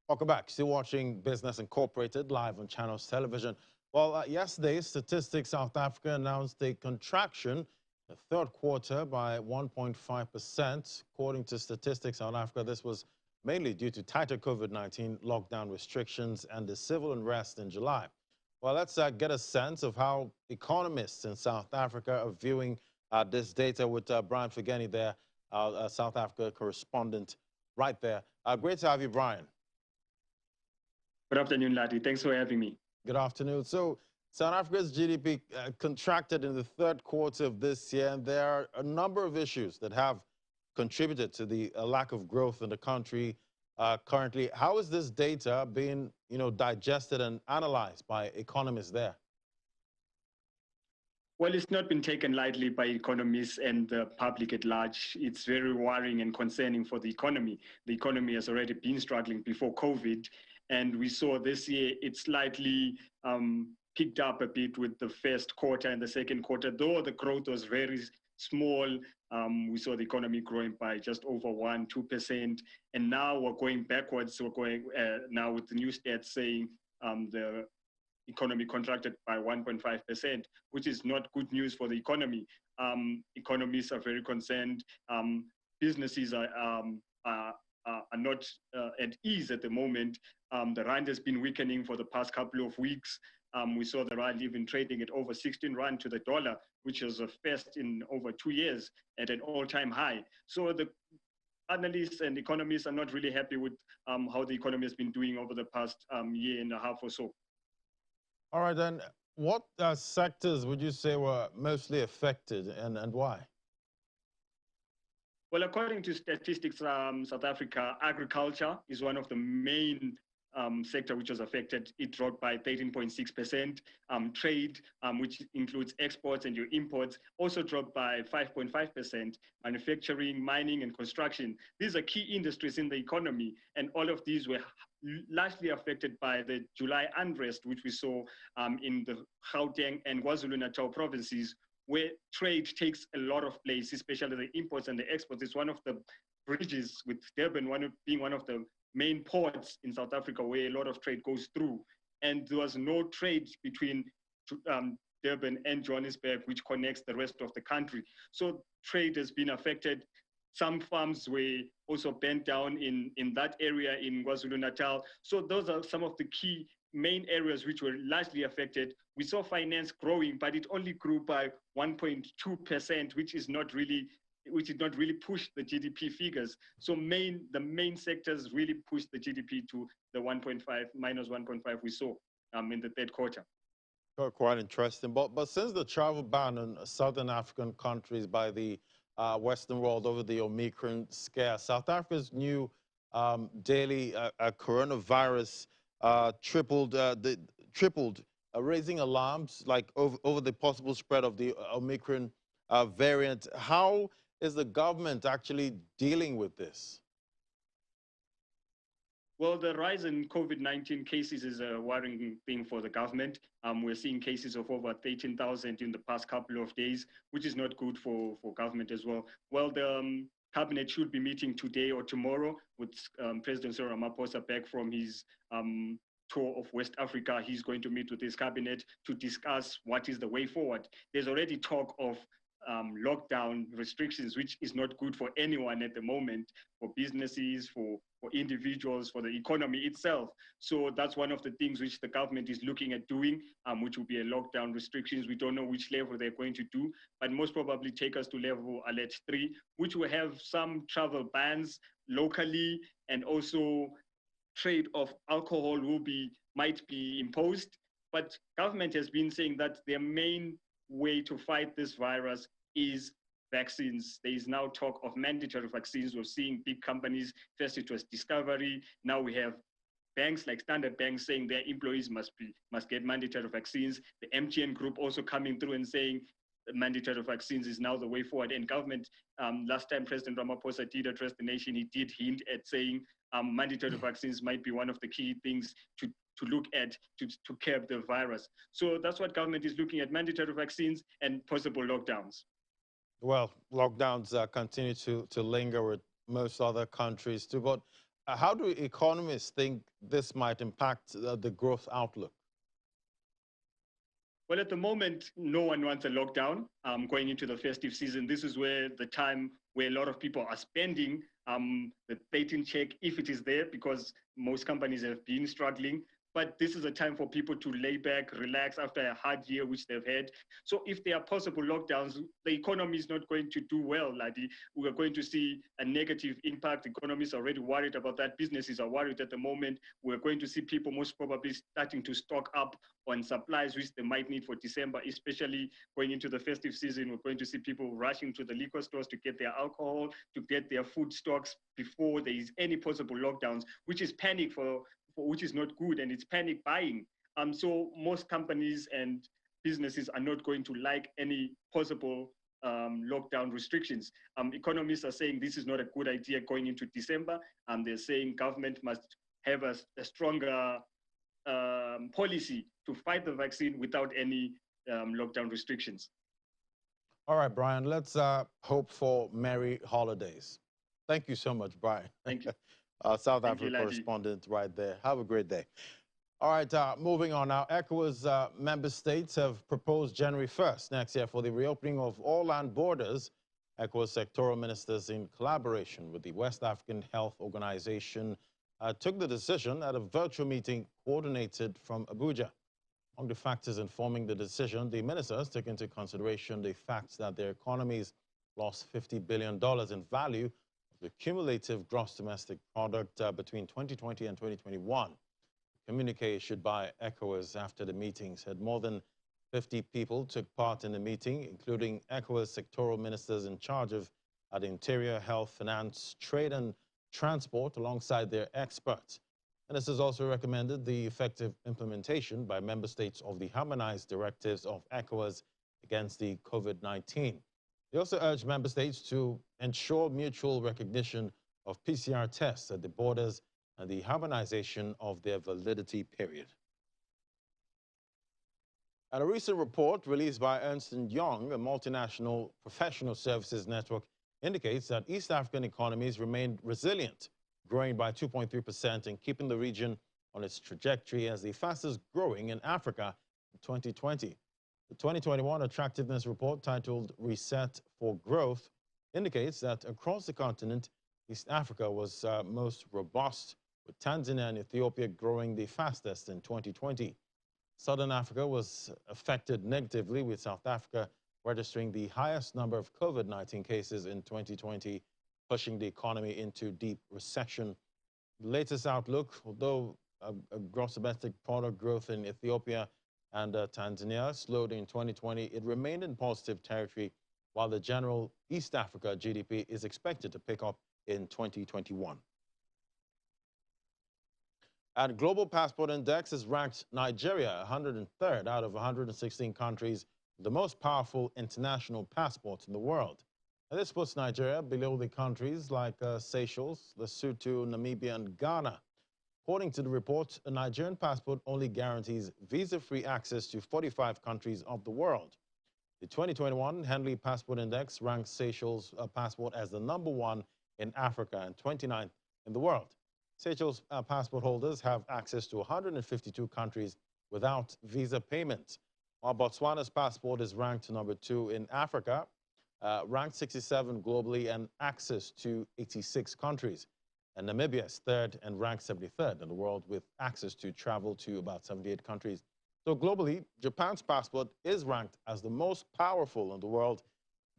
Welcome back. Still watching Business Incorporated live on Channels Television. Well, yesterday, Statistics South Africa announced a contraction in the third quarter by 1.5%. According to Statistics South Africa, this was mainly due to tighter COVID-19 lockdown restrictions and the civil unrest in July. Well, let's get a sense of how economists in South Africa are viewing this data with Brian Fageni there, our South Africa correspondent right there. Great to have you, Brian. Good afternoon, Lati. Thanks for having me. Good afternoon. So, South Africa's GDP contracted in the third quarter of this year, and there are a number of issues that have contributed to the lack of growth in the country currently. How is this data being, digested and analyzed by economists there? Well, it's not been taken lightly by economists and the public at large. It's very worrying and concerning for the economy. The economy has already been struggling before COVID, and we saw this year it slightly picked up a bit with the first quarter and the second quarter. Though the growth was very small, we saw the economy growing by just over 1-2%. And now we're going backwards. We're going now with the new stats saying the economy contracted by 1.5%, which is not good news for the economy. Economists are very concerned. Businesses are not at ease at the moment. The rand has been weakening for the past couple of weeks. We saw the rand even trading at over 16 rand to the dollar, which was the first in over 2 years at an all-time high. So the analysts and economists are not really happy with how the economy has been doing over the past year and a half or so. All right, then, what sectors would you say were mostly affected and why? Well, according to Statistics South Africa, agriculture is one of the main sector which was affected. It dropped by 13.6%. Trade, which includes exports and your imports, also dropped by 5.5%. Manufacturing, mining, and construction. These are key industries in the economy, and all of these were largely affected by the July unrest, which we saw in the Gauteng and KwaZulu-Natal provinces, where trade takes a lot of place, especially the imports and the exports. It's one of the bridges with Durban being one of the main ports in South Africa where a lot of trade goes through. And there was no trade between Durban and Johannesburg, which connects the rest of the country. So trade has been affected. Some farms were also burnt down in that area in KwaZulu-Natal. So those are some of the key main areas which were largely affected. We saw finance growing, but it only grew by 1.2%, which did not really push the GDP figures. So the main sectors really pushed the GDP to the minus 1.5 we saw in the third quarter. Oh, quite interesting. But since the travel ban on Southern African countries by the Western world over the Omicron scare, South Africa's new daily coronavirus tripled, raising alarms like over the possible spread of the Omicron variant. How is the government actually dealing with this? Well, the rise in COVID-19 cases is a worrying thing for the government. We're seeing cases of over 13,000 in the past couple of days, which is not good for government as well. Well, the cabinet should be meeting today or tomorrow with President Cyril Ramaphosa back from his tour of West Africa. He's going to meet with his cabinet to discuss what is the way forward. There's already talk of lockdown restrictions, which is not good for anyone at the moment, for businesses, for individuals, for the economy itself. So that's one of the things which the government is looking at doing, which will be a lockdown restrictions. We don't know which level they're going to do, but most probably take us to level alert 3, which will have some travel bans locally, and also trade of alcohol might be imposed. But government has been saying that their main way to fight this virus is vaccines. There is now talk of mandatory vaccines. We're seeing big companies. First it was Discovery. Now we have banks like Standard Bank saying their employees must get mandatory vaccines. The MTN group also coming through and saying mandatory vaccines is now the way forward. And government, last time President Ramaphosa did address the nation, he did hint at saying mandatory vaccines might be one of the key things to look at to curb the virus. So that's what government is looking at, mandatory vaccines and possible lockdowns. Well, lockdowns continue to linger with most other countries too. But How do economists think this might impact the growth outlook? Well, at the moment, no one wants a lockdown going into the festive season. This is where the time where a lot of people are spending the 13 check, if it is there, because most companies have been struggling. But this is a time for people to lay back, relax after a hard year, which they've had. So if there are possible lockdowns, the economy is not going to do well, Ladi. We are going to see a negative impact. Economists are already worried about that. Businesses are worried at the moment. We're going to see people most probably starting to stock up on supplies which they might need for December, especially going into the festive season. We're going to see people rushing to the liquor stores to get their alcohol, to get their food stocks before there is any possible lockdowns, which is panic for which is not good, and it's panic buying. So most companies and businesses are not going to like any possible lockdown restrictions. Economists are saying this is not a good idea going into December. They're saying government must have a stronger policy to fight the vaccine without any lockdown restrictions. All right, Brian, let's hope for merry holidays. Thank you so much, Brian. Thank you. South Thank Africa you, correspondent right there. Have a great day. All right, moving on now. ECOWAS member states have proposed January 1st next year for the reopening of all land borders. ECOWAS sectoral ministers, in collaboration with the West African Health Organization, took the decision at a virtual meeting coordinated from Abuja. Among the factors informing the decision, the ministers took into consideration the fact that their economies lost $50 billion in value of the cumulative gross domestic product between 2020 and 2021. A communique issued by ECOWAS after the meeting said more than 50 people took part in the meeting, including ECOWAS sectoral ministers in charge of the Interior, Health, Finance, Trade and Transport, alongside their experts. Ministers also recommended the effective implementation by member states of the harmonized directives of ECOWAS against the COVID-19. They also urged member states to ensure mutual recognition of PCR tests at the borders and the harmonization of their validity period. And a recent report released by Ernst & Young, a multinational professional services network, indicates that East African economies remained resilient, growing by 2.3% and keeping the region on its trajectory as the fastest growing in Africa in 2020. The 2021 Attractiveness Report, titled Reset for Growth, indicates that across the continent, East Africa was most robust, with Tanzania and Ethiopia growing the fastest in 2020. Southern Africa was affected negatively, with South Africa registering the highest number of COVID-19 cases in 2020, pushing the economy into deep recession. The latest outlook, although a gross domestic product growth in Ethiopia and Tanzania slowed in 2020, it remained in positive territory, while the general East Africa GDP is expected to pick up in 2021. And Global Passport Index has ranked Nigeria 103rd out of 116 countries, the most powerful international passports in the world. And this puts Nigeria below the countries like Seychelles, Lesotho, Namibia, and Ghana. According to the report, a Nigerian passport only guarantees visa-free access to 45 countries of the world. The 2021 Henley Passport Index ranks Seychelles' passport as the #1 in Africa and 29th in the world. Seychelles passport holders have access to 152 countries without visa payments, while Botswana's passport is ranked #2 in Africa, ranked 67 globally, and access to 86 countries. And Namibia is 3rd and ranked 73rd in the world, with access to travel to about 78 countries. So globally, Japan's passport is ranked as the most powerful in the world.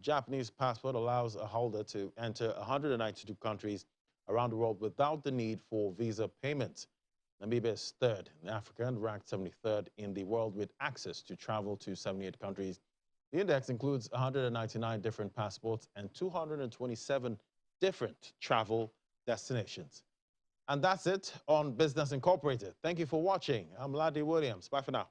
Japanese passport allows a holder to enter 192 countries around the world without the need for visa payments. Namibia is 3rd in Africa and ranked 73rd in the world, with access to travel to 78 countries. The index includes 199 different passports and 227 different travel destinations. And that's it on Business Incorporated. Thank you for watching. I'm Ladi Williams. Bye for now.